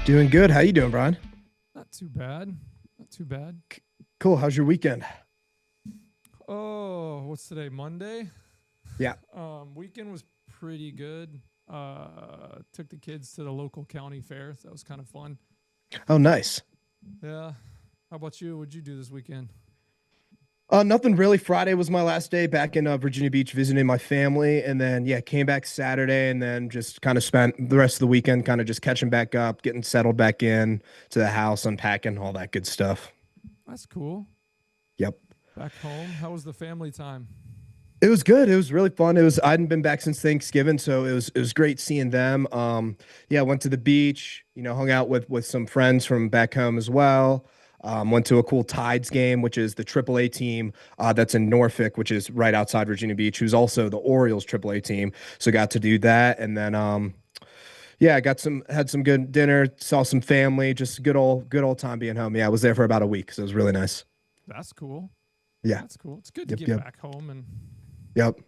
Doing good. How you doing, Brian? Not too bad. Not too bad. Cool. How's your weekend? Oh, what's today? Monday? Yeah. Weekend was pretty good. Took the kids to the local county fair. So that was kind of fun. Oh, nice. Yeah. How about you? What'd you do this weekend? Nothing really. Friday was my last day back in Virginia Beach visiting my family, and then yeah, came back Saturday, and then just kind of spent the rest of the weekend kind of just catching back up, getting settled back in to the house, unpacking all that good stuff. That's cool. Yep. Back home. How was the family time? It was good. It was really fun. I hadn't been back since Thanksgiving, so it was great seeing them. Yeah, went to the beach, hung out with some friends from back home as well. Went to a cool Tides game, which is the AAA team that's in Norfolk, which is right outside Virginia Beach, who's also the Orioles AAA team. So got to do that, and then yeah, I got some had some good dinner, saw some family, just good old time being home. Yeah, I was there for about a week, so it was really nice. That's cool. Yeah. That's cool. It's good to Yep. get Yep. back home. And Yep.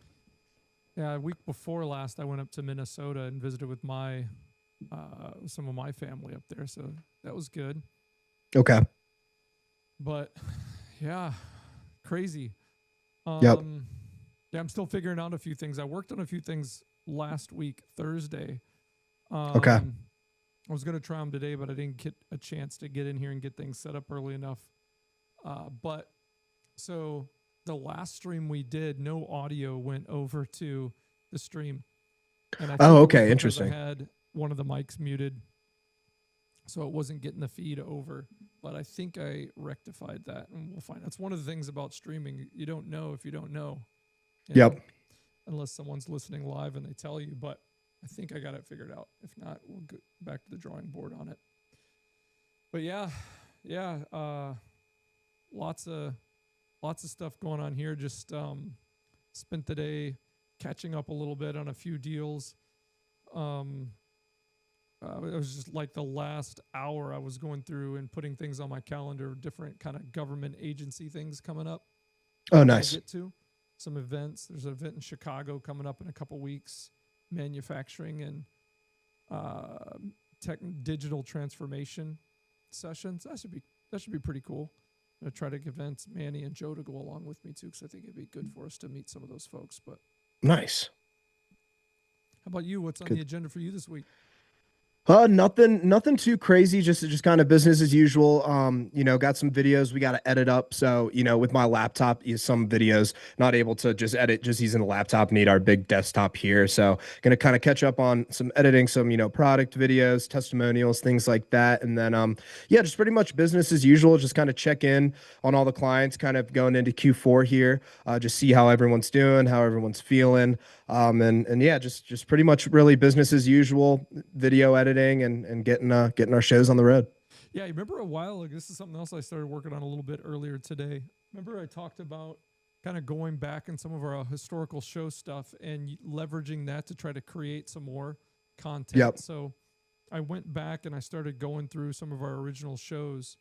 yeah, a week before last, I went up to Minnesota and visited with my some of my family up there. So that was good. Okay. But yeah, crazy. Yep. Um, yeah, I'm still figuring out a few things. I worked on a few things last week, Thursday. Okay. Um, I was going to try them today, but I didn't get a chance to get in here and get things set up early enough. But so the last stream we did, no audio went over to the stream. And I Oh, think it was okay. because I Interesting. had one of the mics muted, so it wasn't getting the feed over. But I think I rectified that, and we'll find. That's one of the things about streaming. You don't know if you don't know, you Yep. know, unless someone's listening live and they tell you. But I think I got it figured out. If not, we'll go back to the drawing board on it. But yeah, lots of stuff going on here. Just spent the day catching up a little bit on a few deals. Um, it was just like the last hour I was going through and putting things on my calendar, different kind of government agency things coming up that Oh, I want to nice. get to. Some events. There's an event in Chicago coming up in a couple weeks, manufacturing and uh, digital transformation sessions. That should be pretty cool. I'm gonna try to convince Manny and Joe to go along with me too, because I think it'd be good for us to meet some of those folks. But Nice. how about you? What's on the Good. agenda for you this week? Nothing too crazy, just kind of business as usual. Got some videos we got to edit up. So, with my laptop, some videos not able to just edit just using the laptop, need our big desktop here. So, gonna kind of catch up on some editing, some, product videos, testimonials, things like that. And then yeah, just pretty much business as usual, just kind of check in on all the clients, kind of going into Q4 here. Just see how everyone's doing, how everyone's feeling. And yeah, just pretty much really business as usual, video editing and getting our shows on the road. Yeah, you remember a while ago, this is something else I started working on a little bit earlier today. Remember I talked about kind of going back in some of our historical show stuff and leveraging that to try to create some more content. Yep. So I went back and I started going through some of our original shows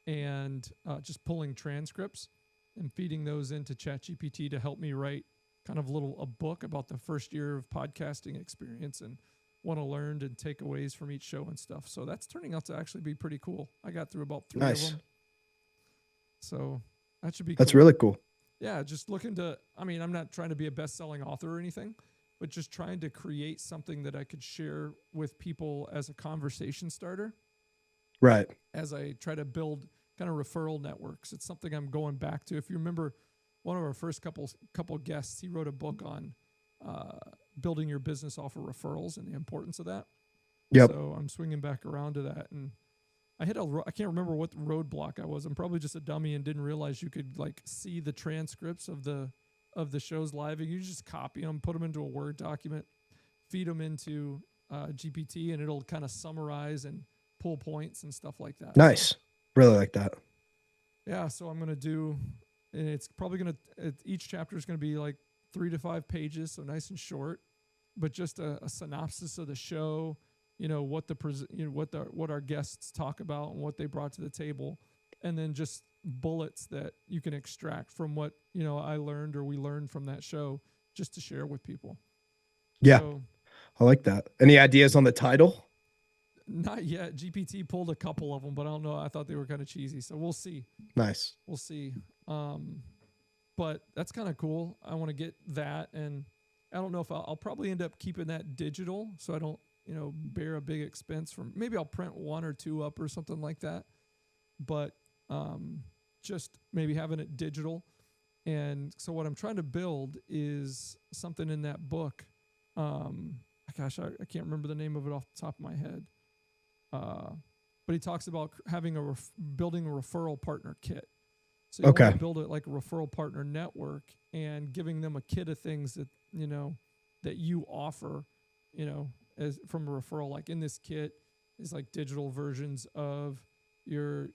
and just pulling transcripts and feeding those into ChatGPT to help me write kind of a book about the first year of podcasting experience and what I learned and takeaways from each show and stuff. So that's turning out to actually be pretty cool. I got through about three of Nice. them, so that should be That's cool. really cool. Yeah, just looking to. I mean, I'm not trying to be a best-selling author or anything, but just trying to create something that I could share with people as a conversation starter Right. as I try to build kind of referral networks. It's something I'm going back to. If you remember, one of our first couple guests, he wrote a book on uh, building your business off of referrals and the importance of that. Yep. So I'm swinging back around to that, and I can't remember what roadblock I was. I'm probably just a dummy and didn't realize you could like see the transcripts of the shows live, and you just copy them, put them into a Word document, feed them into GPT, and it'll kind of summarize and pull points and stuff like that. So Nice. Really like that. yeah, so I'm gonna do, and it's probably each chapter is gonna be like 3 to 5 pages, so nice and short, but just a synopsis of the show. What what our guests talk about and what they brought to the table, and then just bullets that you can extract from what I learned or we learned from that show, just to share with people. Yeah, So I like that. Any ideas on the title? Not yet. GPT pulled a couple of them, but I don't know. I thought they were kind of cheesy, so we'll see. Nice. We'll see. But that's kind of cool. I want to get that, and I don't know if I'll probably end up keeping that digital, so I don't, bear a big expense from. Maybe I'll print one or two up or something like that. But just maybe having it digital. And so what I'm trying to build is something in that book. Gosh, I can't remember the name of it off the top of my head. But he talks about having building a referral partner kit. So you want to build it like a referral partner network and giving them a kit of things that, that you offer, as from a referral. Like in this kit is like digital versions of your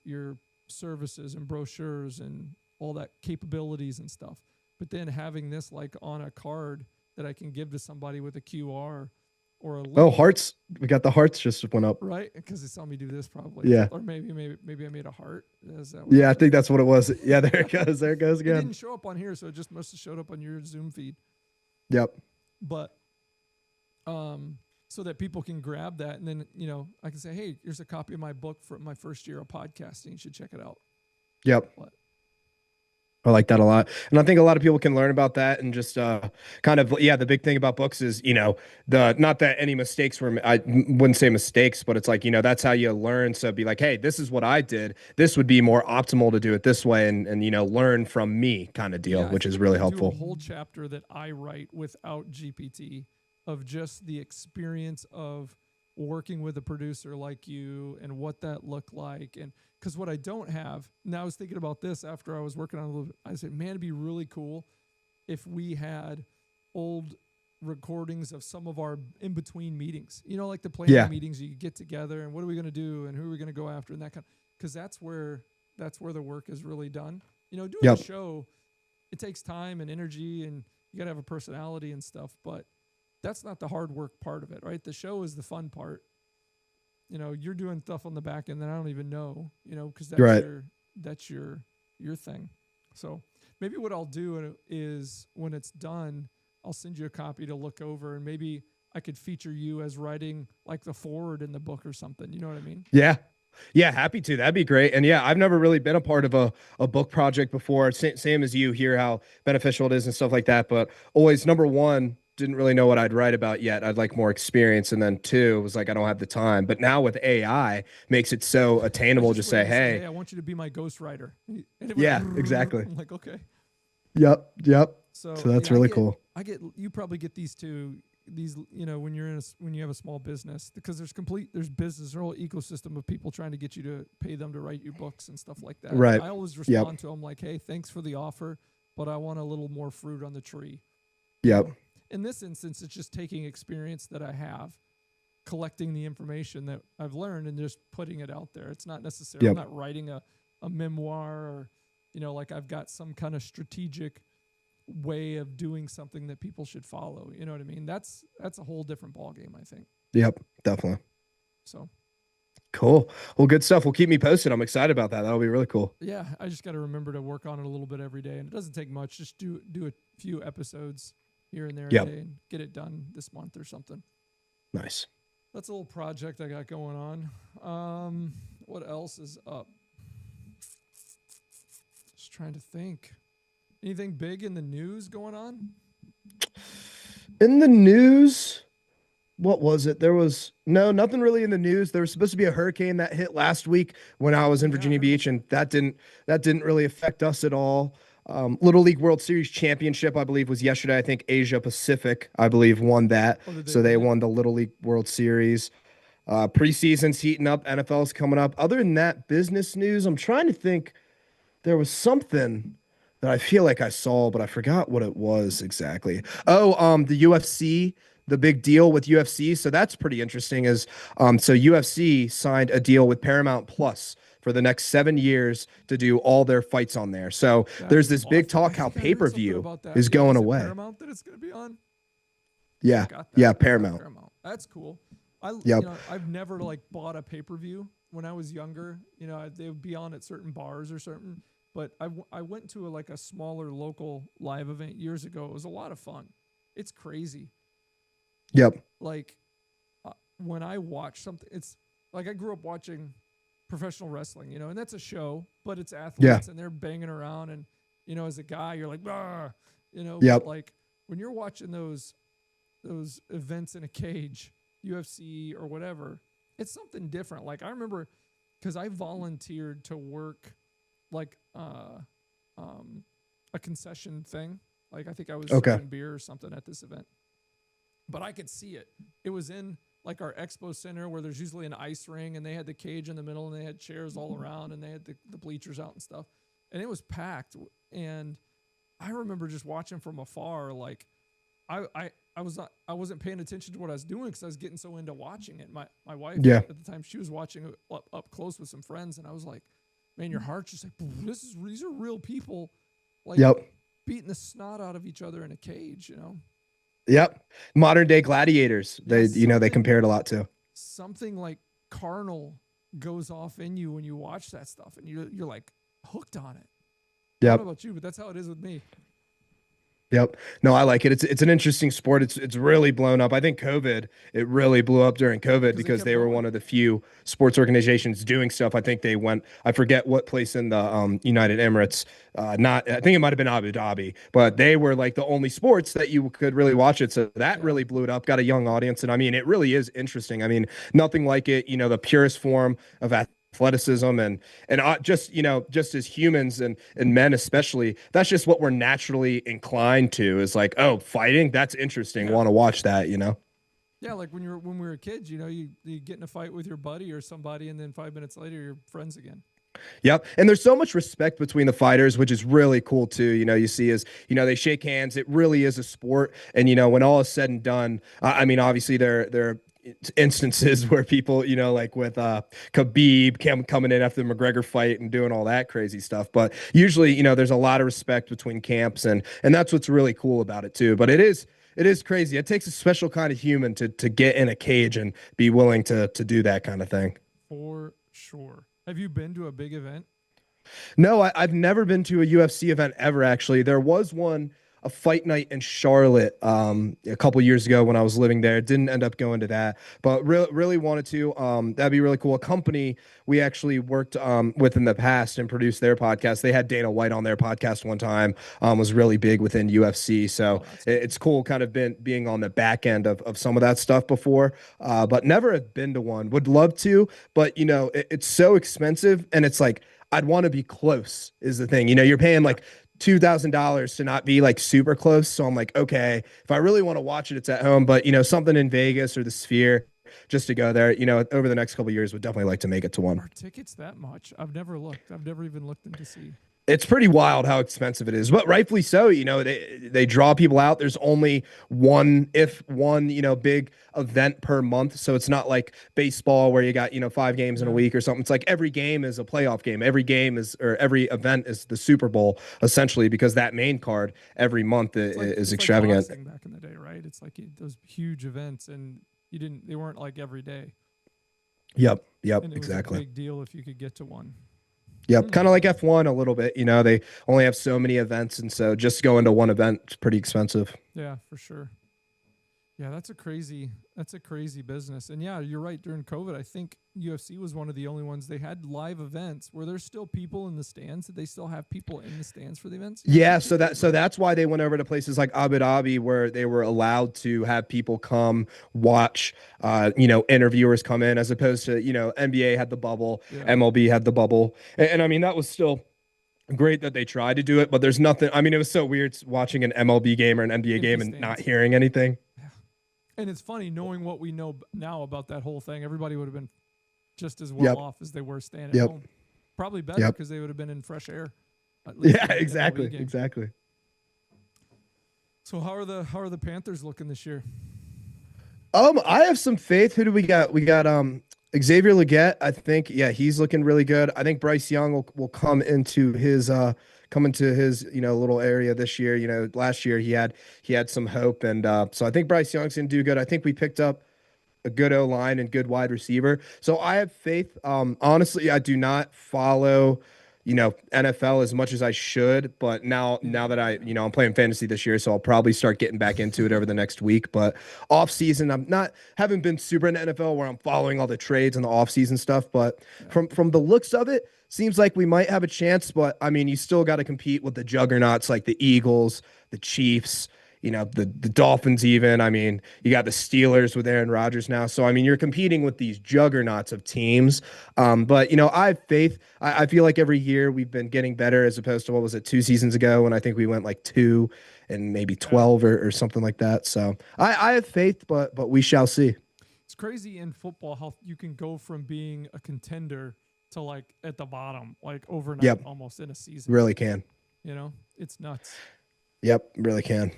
services and brochures and all that capabilities and stuff. But then having this like on a card that I can give to somebody with a QR or a link. Oh, hearts. We got the hearts just went up. Right? Because it saw me do this probably. Yeah. Or maybe I made a heart. Is that I think that's what it was. Yeah, there it goes. There it goes again. It didn't show up on here, so it just must have showed up on your Zoom feed. Yep. But so that people can grab that, and then, I can say, hey, here's a copy of my book for my first year of podcasting. You should check it out. Yep. I like that a lot. And I think a lot of people can learn about that and just kind of, the big thing about books is, not that any mistakes were, I wouldn't say mistakes, but it's like, that's how you learn. So be like, hey, this is what I did. This would be more optimal to do it this way and learn from me kind of deal, which is really helpful. Do a whole chapter that I write without GPT of just the experience of working with a producer like you and what that looked like. And because what I don't have, now I was thinking about this after I was working on a little bit, I said, man, it'd be really cool if we had old recordings of some of our in-between meetings, like the planning meetings, you get together and what are we going to do and who are we going to go after and that kind of, because that's where the work is really done. Doing a show, it takes time and energy and you got to have a personality and stuff, but that's not the hard work part of it, right? The show is the fun part. You're doing stuff on the back end that I don't even know, because that's your thing. So maybe what I'll do is when it's done, I'll send you a copy to look over, and maybe I could feature you as writing like the forward in the book or something. You know what I mean? Yeah. Yeah, happy to. That'd be great. And I've never really been a part of a book project before. Same as you, hear how beneficial it is and stuff like that. But always, number one, didn't really know what I'd write about yet. I'd like more experience. And then two, was like, I don't have the time. But now with AI, makes it so attainable. Just say, hey, I want you to be my ghostwriter. Exactly. I'm like, okay. Yep. So that's really cool. You probably get these when you have a small business, because there's business, there's a whole ecosystem of people trying to get you to pay them to write you books and stuff like that. Right. I always respond to them like, hey, thanks for the offer, but I want a little more fruit on the tree. Yep. In this instance, it's just taking experience that I have, collecting the information that I've learned and just putting it out there. It's not necessarily, I'm not writing a memoir or, like I've got some kind of strategic way of doing something that people should follow. You know what I mean? That's a whole different ballgame, I think. Yep, definitely. So cool. Well, good stuff. Well, keep me posted. I'm excited about that. That'll be really cool. Yeah, I just got to remember to work on it a little bit every day, and it doesn't take much. Just do a few episodes here and there a day and get it done this month or something. Nice. That's a little project I got going on. What else is up? Just trying to think. Anything big in the news going on? In the news, what was it? There was nothing really in the news. There was supposed to be a hurricane that hit last week when I was in Virginia Beach, and that didn't really affect us at all. Little League World Series championship, I believe, was yesterday. I think Asia Pacific, I believe, won that. So they won the Little League World Series. Preseason's heating up. NFL's coming up. Other than that, business news, I'm trying to think. There was something that I feel like I saw, but I forgot what it was exactly. Oh, the UFC, the big deal with UFC. So that's pretty interesting. So UFC signed a deal with Paramount Plus for the next 7 years to do all their fights on there. So there's this big talk how pay-per-view is going away. Paramount that it's going to be on? Yeah. Paramount. That's cool. I've never bought a pay-per-view when I was younger. They would be on at certain bars or certain, but I went to a smaller local live event years ago. It was a lot of fun. It's crazy. Yep. When I watch something, like I grew up watching professional wrestling, and that's a show, but it's Yeah. athletes and they're banging around. And, as a guy, you're like, "Bah," but Yep. like when you're watching those events in a cage, UFC or whatever, it's something different. Like I remember because I volunteered to work like a concession thing. Like I think I was Okay. serving beer or something at this event, but I could see it. It was in like our expo center where there's usually an ice ring and they had the cage in the middle and they had chairs all around and they had the bleachers out and stuff. And it was packed. And I remember just watching from afar, like I was not, I wasn't paying attention to what I was doing because I was getting so into watching it. My wife Yeah. at the time, she was watching it up close with some friends, and I was like, man, your heart's just like, these are real people, like Yep. beating the snot out of each other in a cage. Yep. Modern day gladiators. Yeah, They compare it a lot to. something like carnal goes off in you when you watch that stuff, and you're like hooked on it. I don't know Yep. about you, but that's how it is with me. Yep. No, I like it. It's an interesting sport. It's really blown up. I think COVID, it really blew up during COVID Because they because kept they were going. one of the few sports organizations doing stuff. I think they went, I forget what place in the United Emirates, not, I think it might have been Abu Dhabi, but they were like the only sports that you could really watch it. So that Yeah, really blew it up, got a young audience. And I mean, it really is interesting. I mean, nothing like it, the purest form of athleticism and just just as humans and men especially, that's just what we're naturally inclined to, is like, oh, fighting, that's interesting, yeah, want to watch that. yeah. Like when we were kids, you get in a fight with your buddy or somebody, and then 5 minutes later you're friends again. Yep. And there's so much respect between the fighters, which is really cool too. You see is, they shake hands. It really is a sport. And, when all is said and done, I mean, obviously there are instances where people, like with Khabib coming in after the McGregor fight and doing all that crazy stuff. But usually, there's a lot of respect between camps, and that's what's really cool about it too. But it is crazy. It takes a special kind of human to get in a cage and be willing to do that kind of thing. For sure. Have you been to a big event? No, I've never been to a UFC event ever, actually. There was one, a fight night in Charlotte, a couple years ago when I was living there. Didn't end up going to that, but really wanted to. That'd be really cool. A company we actually worked with in the past and produced their podcast. They had Dana White on their podcast one time. Was really big within UFC. So Oh, that's cool. it's cool kind of being on the back end of some of that stuff before, but never have been to one. Would love to, but it's so expensive, and it's like I'd want to be close is the thing. You're paying Yeah. like $2,000 to not be like super close. So I'm like, okay, if I really want to watch it, it's at home. But something in Vegas or the Sphere, just to go there, over the next couple of years, would definitely like to make it to one. Are tickets that much? I've never looked. I've never even looked in to see. It's pretty wild how expensive it is, but rightfully so. They draw people out. There's only one, if one, big event per month. So it's not like baseball where you got, 5 games in a Yeah. week or something. It's like every game is a playoff game. Every game is, or every event is the Super Bowl, essentially, because that main card every month is It's like extravagant. boxing back in the day, right? It's like those huge events, and they weren't like every day, Yep. Yep. and it was a Exactly. big deal if you could get to one. Yep. Hmm. Kind of like F1 a little bit. They only have so many events. And so just going to one event is pretty expensive. Yeah, for sure. Yeah, that's a crazy business. And yeah, you're right. During COVID, I think UFC was one of the only ones they had live events where there's still people in the stands. Did they still have people in the stands for the events? Yeah, so that's why they went over to places like Abu Dhabi where they were allowed to have people come watch, interviewers come in, as opposed to, NBA had the bubble, Yeah. MLB had the bubble. And I mean, that was still great that they tried to do it, but there's nothing. I mean, it was so weird watching an MLB game or an NBA Empty game and not stands. hearing anything. Yeah. And it's funny knowing what we know now about that whole thing. Everybody would have been just as well Yep. off as they were staying at Yep. home. Probably better Yep. because they would have been in fresh air. At least Yeah, for the MLB exactly. game. Exactly. So how are the Panthers looking this year? I have some faith. Who do we got? We got Xavier Leggett. I think, yeah, he's looking really good. I think Bryce Young will come into his little area this year. Last year he had some hope, and so I think Bryce Young's gonna do good. I think we picked up a good O line and good wide receiver. So I have faith. Honestly, I do not follow NFL as much as I should, but now that I'm playing fantasy this year, so I'll probably start getting back into it over the next week. But off season, haven't been super into NFL where I'm following all the trades and the off season stuff. But Yeah. from the looks of it, seems like we might have a chance. But I mean, you still got to compete with the juggernauts like the Eagles, the Chiefs, the Dolphins even. I mean, you got the Steelers with Aaron Rodgers now. So, I mean, you're competing with these juggernauts of teams. But, I have faith. I feel like every year we've been getting better as opposed to what was it, 2 seasons ago when I think we went like 2 and maybe 12 or something like that. So I have faith, but we shall see. It's crazy in football how you can go from being a contender to like at the bottom, like overnight, Yep, almost in a season. really can. It's nuts. Yep, really can.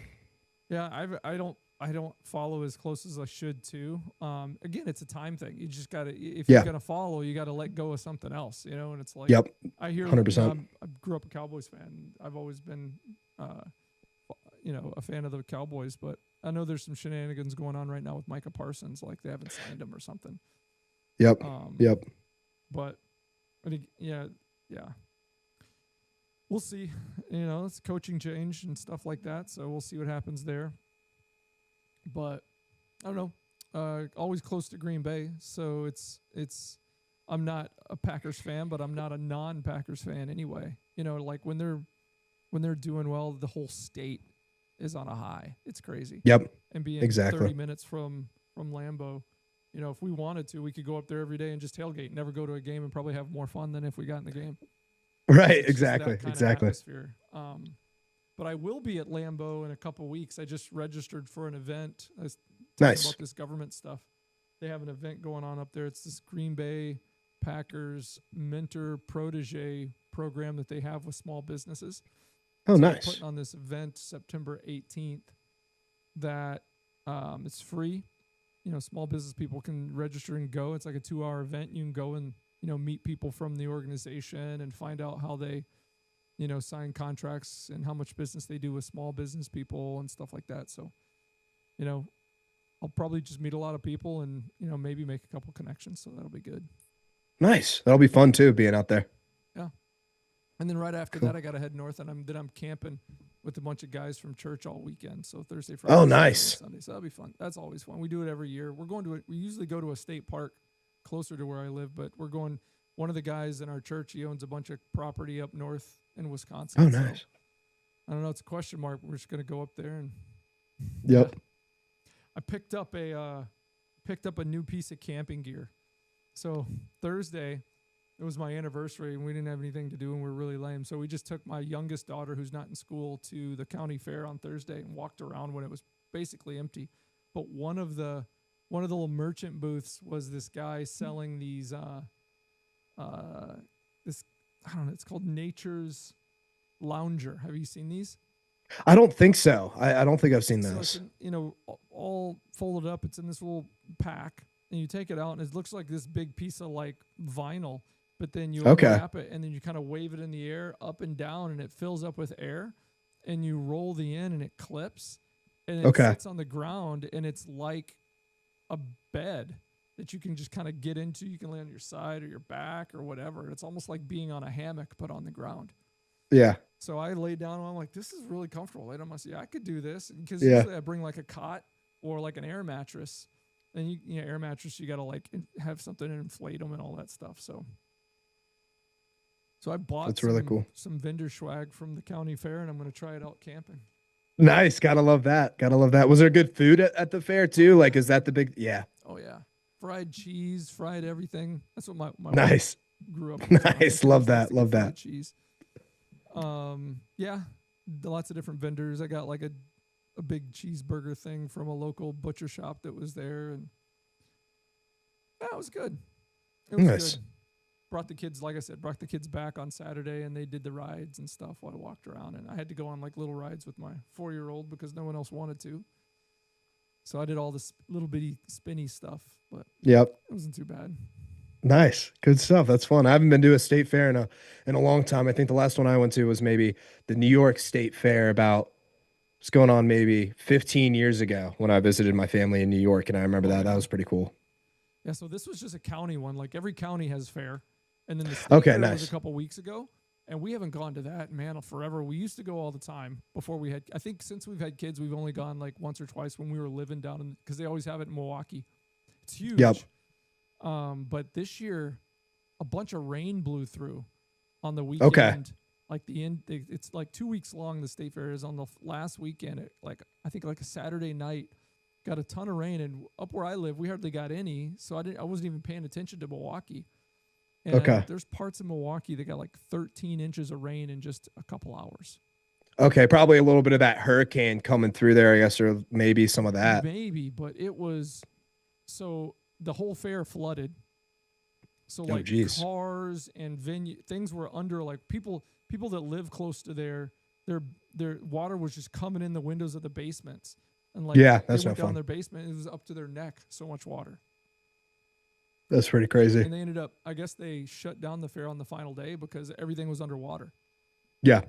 Yeah, I don't follow as close as I should too. Again, it's a time thing. You just gotta if you're Yeah, gonna follow, you gotta let go of something else, And it's like yep, I hear, 100%. I grew up a Cowboys fan. I've always been, uh, a fan of the Cowboys, but I know there's some shenanigans going on right now with Micah Parsons, like they haven't signed him or something. Yep, Um, yep. but yeah, yeah, we'll see. It's coaching change and stuff like that, so we'll see what happens there. But I don't know. Always close to Green Bay, so it's. I'm not a Packers fan, but I'm not a non-Packers fan anyway. Like when they're doing well, the whole state is on a high. It's crazy. Yep, And being exactly. 30 minutes from Lambeau, if we wanted to, we could go up there every day and just tailgate, never go to a game, and probably have more fun than if we got in the game. Right, It's just exactly, that kind of exactly. atmosphere. But I will be at Lambeau in a couple weeks. I just registered for an event. I was talking Nice. about this government stuff. They have an event going on up there. It's this Green Bay Packers mentor protege program that they have with small businesses. Oh, So they're nice. putting on this event September 18th that it's free. Small business people can register and go. It's like a 2-hour event. You can go and meet people from the organization and find out how they sign contracts and how much business they do with small business people and stuff like that. So, I'll probably just meet a lot of people and maybe make a couple connections. So that'll be good. Nice. That'll be fun too, being out there. Yeah. And then right after Cool. that, I got to head north, and I'm camping with a bunch of guys from church all weekend. So Thursday, Oh, Friday, Saturday, and nice. Sunday. So that'll be fun. That's always fun. We do it every year. We usually go to a state park closer to where I live, but we're going. One of the guys in our church, he owns a bunch of property up north in Oh, Wisconsin. So nice. I don't know. It's a question mark. We're just gonna go up there and yeah. Yep. I picked up a new piece of camping gear. So Thursday, it was my anniversary, and we didn't have anything to do, and we were really lame. So we just took my youngest daughter, who's not in school, to the county fair on Thursday and walked around when it was basically empty. But one of the little merchant booths was this guy selling these this I don't know. It's called Nature's Lounger. Have you seen these? I don't think so. I don't think I've seen So it's those. all folded up. It's in this little pack, and you take it out, and it looks like this big piece of like vinyl. But then you Okay. unwrap it, and then you kind of wave it in the air, up and down, and it fills up with air. And you roll the end, and it clips, and it Okay. sits on the ground, and it's like a bed that you can just kind of get into. You can lay on your side or your back or whatever. It's almost like being on a hammock, but on the ground. Yeah. So I laid down and I'm like, this is really comfortable. I don't see I could do this because Yeah. usually I bring like a cot or like an air mattress. And air mattress, you got to like have something and inflate them and all that stuff. So I bought That's really cool. some vendor swag from the county fair, and I'm going to try it out camping. Nice. Gotta love that. Gotta love that. Was there good food at the fair too? Like, is that the big? Yeah. Oh yeah, fried cheese, fried everything. That's what my wife Nice. grew up in Wisconsin. Nice. She Love always likes that. to get Love fried that. cheese. Yeah, lots of different vendors. I got like a big cheeseburger thing from a local butcher shop that was there, and yeah, it was good. It was Nice. good. Brought the kids, like I said, brought the kids back on Saturday, and they did the rides and stuff while I walked around. And I had to go on like little rides with my 4-year-old because no one else wanted to. So I did all this little bitty spinny stuff, but Yep. it wasn't too bad. Nice. Good stuff. That's fun. I haven't been to a state fair in a long time. I think the last one I went to was maybe the New York State Fair about it's going on maybe 15 years ago when I visited my family in New York, and I remember Oh that. That yeah, was pretty cool. yeah. So this was just a county one. Like every county has fair, and then the state Okay, fair was a nice. couple weeks ago. And we haven't gone to that, man, forever. We used to go all the time before we had, I think since we've had kids, we've only gone like once or twice when we were living down in, because they always have it in Milwaukee. It's Yep. huge. But this year, a bunch of rain blew through on the Okay. weekend. Like it's like 2 weeks long. The state fair is on the last weekend. It, like I think like a Saturday night, got a ton of rain, and up where I live, we hardly got any. So I wasn't even paying attention to Milwaukee. And Okay. there's parts of Milwaukee that got like 13 inches of rain in just a couple hours. Okay. Probably a little bit of that hurricane coming through there, I guess, or maybe some of that. Maybe, but it was so the whole fair flooded. So Oh, like geez. cars and venue things were under, like people that live close to their water was just coming in the windows of the basements. And like Yeah, they that's no went down fun. their basement, it was up to their neck, so much water. That's pretty crazy. And they ended up, I guess they shut down the fair on the final day because everything was underwater. Yeah.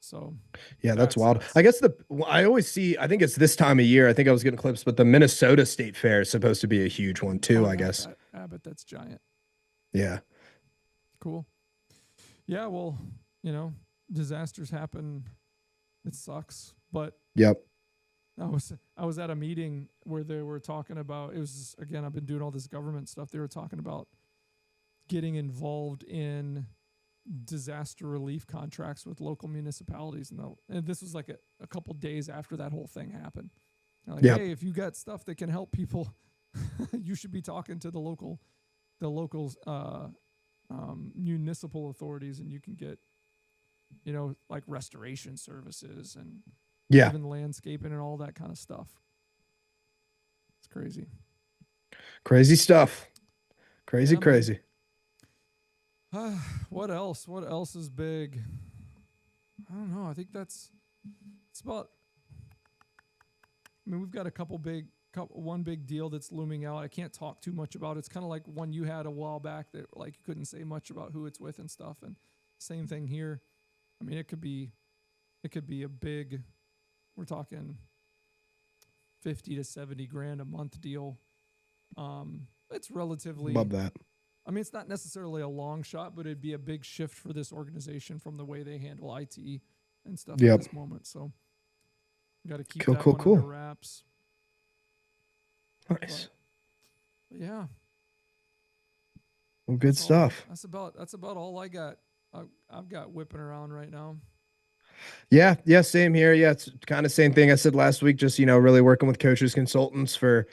So Yeah, that's that's wild. nuts. I guess I always see, I think it's this time of year. I think I was getting clips, but the Minnesota State Fair is supposed to be a huge one too, Oh I yeah, guess. I bet that's giant. Yeah. Cool. Yeah, well, disasters happen. It sucks. But Yep. I was at a meeting where they were talking about, it was, again, I've been doing all this government stuff. They were talking about getting involved in disaster relief contracts with local municipalities, and this was like a couple days after that whole thing happened. They're like, Yep. hey, if you got stuff that can help people, you should be talking to the local municipal authorities, and you can get like restoration services and Yeah. even landscaping and all that kind of stuff. It's crazy. Crazy stuff. Crazy, Yeah, man. crazy. What else? What else is big? I don't know. I think it's about. I mean, we've got one big deal that's looming out. I can't talk too much about it. It's kind of like one you had a while back that like you couldn't say much about who it's with and stuff. And same thing here. I mean, it could be a big. We're talking 50 to 70 grand a month deal. It's relatively. Love that. I mean, it's not necessarily a long shot, but it'd be a big shift for this organization from the way they handle IT and stuff at Yep. this moment. So, got to keep Cool, that cool, one cool. under wraps. Nice. But yeah, Well, good stuff. that's about all I got. I've got whipping around right now. Yeah, yeah, same here. Yeah, it's kind of same thing I said last week. Just really working with coaches, consultants for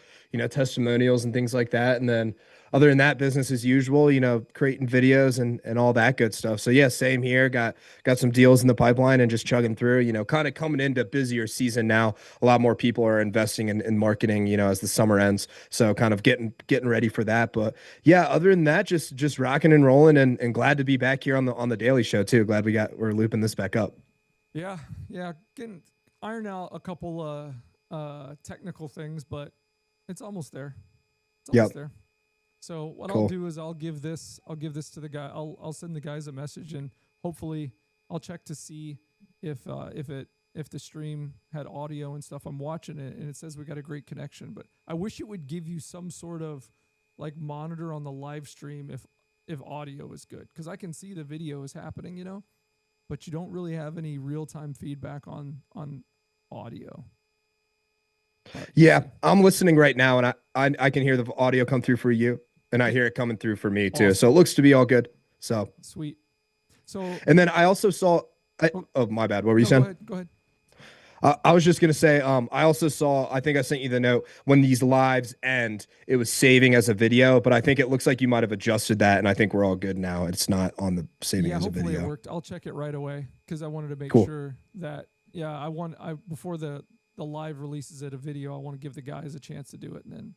testimonials and things like that. And then other than that, business as usual. Creating videos and all that good stuff. So yeah, same here. Got some deals in the pipeline and just chugging through. Kind of coming into busier season now. A lot more people are investing in marketing. As the summer ends. So kind of getting ready for that. But yeah, other than that, just rocking and rolling and glad to be back here on the Daily Show too. Glad we're looping this back up. Yeah, yeah, getting iron out a couple technical things, but it's almost there. It's Yep. almost there. So what I'll Cool. do is I'll give this to the guy. I'll send the guys a message, and hopefully I'll check to see if the stream had audio and stuff. I'm watching it and it says we got a great connection, but I wish it would give you some sort of like monitor on the live stream if audio is good, because I can see the video is happening, but you don't really have any real-time feedback on audio. But Yeah, I'm listening right now, and I can hear the audio come through for you, and I hear it coming through for me too. So awesome. it looks to be all good. So, Sweet. So, and then I also saw. oh, Oh, my bad. What were you no, go saying? ahead. Go ahead. I was just gonna say. I also saw. I think I sent you the note when these lives end. It was saving as a video, but I think it looks like you might have adjusted that, and I think we're all good now. It's not on the saving Yeah, as a hopefully it video. worked. I'll check it right away because I wanted to make Cool. sure that before the live releases it a video, I want to give the guys a chance to do it, and then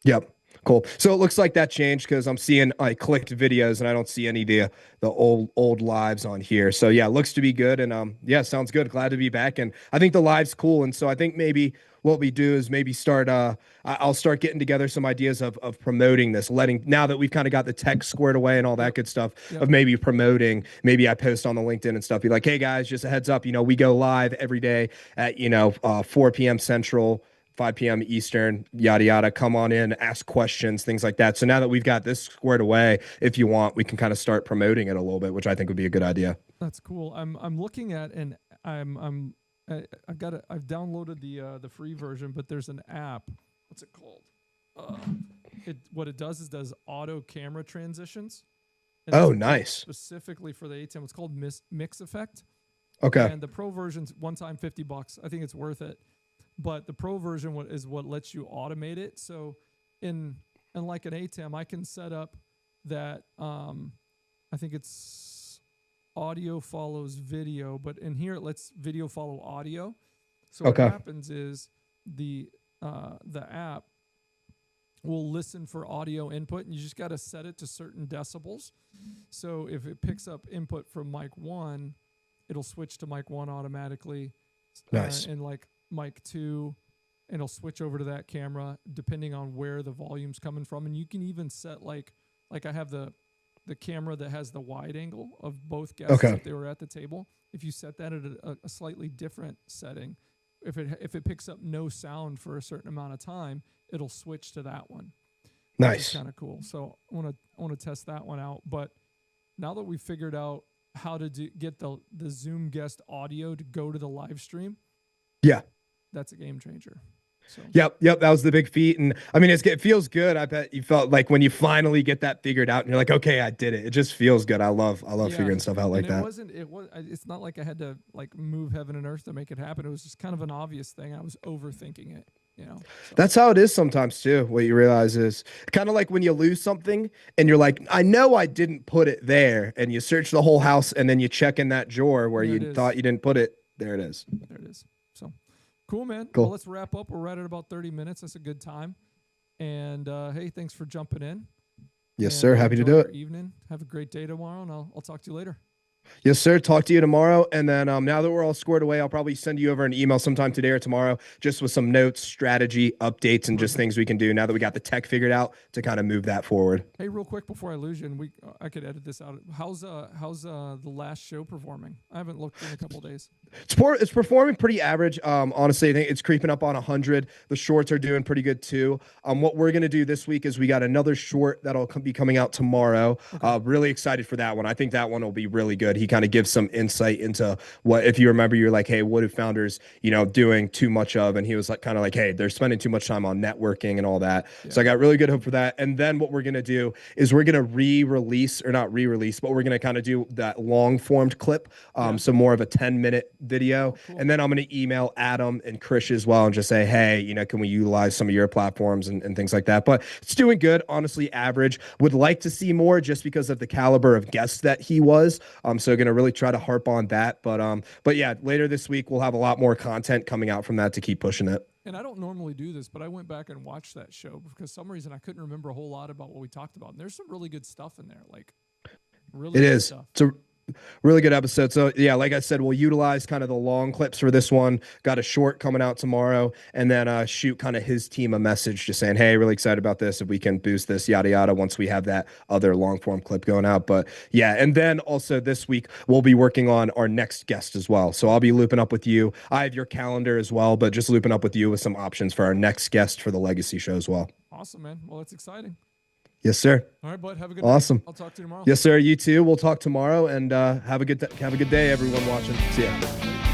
Yep. Cool. So it looks like that changed because I'm seeing I clicked videos and I don't see any of the old lives on here. So yeah, it looks to be good. And yeah, sounds good. Glad to be back. And I think the live's cool. And so I think maybe what we do is maybe start I'll start getting together some ideas of promoting this, now that we've kind of got the tech squared away and all that Yep. good stuff, Yep. of maybe promoting. Maybe I post on the LinkedIn and stuff, be like, hey guys, just a heads up, we go live every day at 4 p.m. Central, 5 p.m. Eastern, yada yada. Come on in, ask questions, things like that. So now that we've got this squared away, if you want, we can kind of start promoting it a little bit, which I think would be a good idea. That's cool. I'm looking at, and I've downloaded the free version, but there's an app. What's it called? What it does is does auto camera transitions. And Oh, it's built nice. specifically for the ATEM. It's called Mix Effect. Okay. And the pro version's one time $50. I think it's worth it. But the pro version is what lets you automate it. So in like an ATEM, I can set up that I think it's audio follows video, but in here it lets video follow audio. So what Okay. happens is the app will listen for audio input, and you just got to set it to certain decibels. So if it picks up input from mic 1, it'll switch to mic 1 automatically. Nice. And like mic 2, and it'll switch over to that camera depending on where the volume's coming from. And you can even set like I have the camera that has the wide angle of both guests Okay. if they were at the table. If you set that at a slightly different setting, if it picks up no sound for a certain amount of time, it'll switch to that one. Nice. Kind of cool. So I want to test that one out. But now that we've figured out how to get the Zoom guest audio to go to the live stream, Yeah. that's a game changer. So. Yep. That was the big feat. And I mean, it feels good. I bet you felt like when you finally get that figured out and you're like, okay, I did it. It just feels good. I love figuring stuff out like that. It's not like I had to like move heaven and earth to make it happen. It was just kind of an obvious thing. I was overthinking it, So. That's how it is sometimes too. What you realize is kind of like when you lose something and you're like, I know I didn't put it there. And you search the whole house and then you check in that drawer where you thought you didn't put it. There it is. There it is. So. Cool, man. Cool. Well, let's wrap up. We're right at about 30 minutes. That's a good time. And hey, thanks for jumping in. Yes, sir. Happy to do it. Evening. Have a great day tomorrow, and I'll talk to you later. Yes, sir. Talk to you tomorrow. And then now that we're all squared away, I'll probably send you over an email sometime today or tomorrow, just with some notes, strategy, updates, and just things we can do now that we got the tech figured out to kind of move that forward. Hey, real quick before I lose you, and I could edit this out. How's the last show performing? I haven't looked in a couple of days. It's performing pretty average. Honestly, I think it's creeping up on 100. The shorts are doing pretty good too. What we're gonna do this week is we got another short that'll be coming out tomorrow. Okay. Really excited for that one. I think that one will be really good. He kind of gives some insight into what, if you remember, you're like, hey, what are founders, doing too much of? And he was like, kind of like, hey, they're spending too much time on networking and all that. Yeah. So I got really good hope for that. And then what we're gonna do is we're gonna not re-release, but we're gonna kind of do that long formed clip. So more of a 10-minute video. Cool. And then I'm going to email Adam and Krish as well and just say, hey, can we utilize some of your platforms and things like that? But it's doing good, honestly, average. Would like to see more just because of the caliber of guests that he was. So going to really try to harp on that. But yeah, later this week, we'll have a lot more content coming out from that to keep pushing it. And I don't normally do this, but I went back and watched that show because for some reason I couldn't remember a whole lot about what we talked about. And there's some really good stuff in there. Like really good stuff. It's a really good episode. So yeah, like I said, we'll utilize kind of the long clips for this one. Got a short coming out tomorrow, and then shoot kind of his team a message just saying, hey, really excited about this. If we can boost this, yada yada, once we have that other long form clip going out. But yeah, and then also this week we'll be working on our next guest as well. So I'll be looping up with you. I have your calendar as well, but just looping up with you with some options for our next guest for the Legacy show as well. Awesome, man. Well, that's exciting. Yes, sir. All right, bud. Have a good awesome day. I'll talk to you tomorrow. Yes, sir. You too. We'll talk tomorrow, and have a good day, everyone watching. See ya.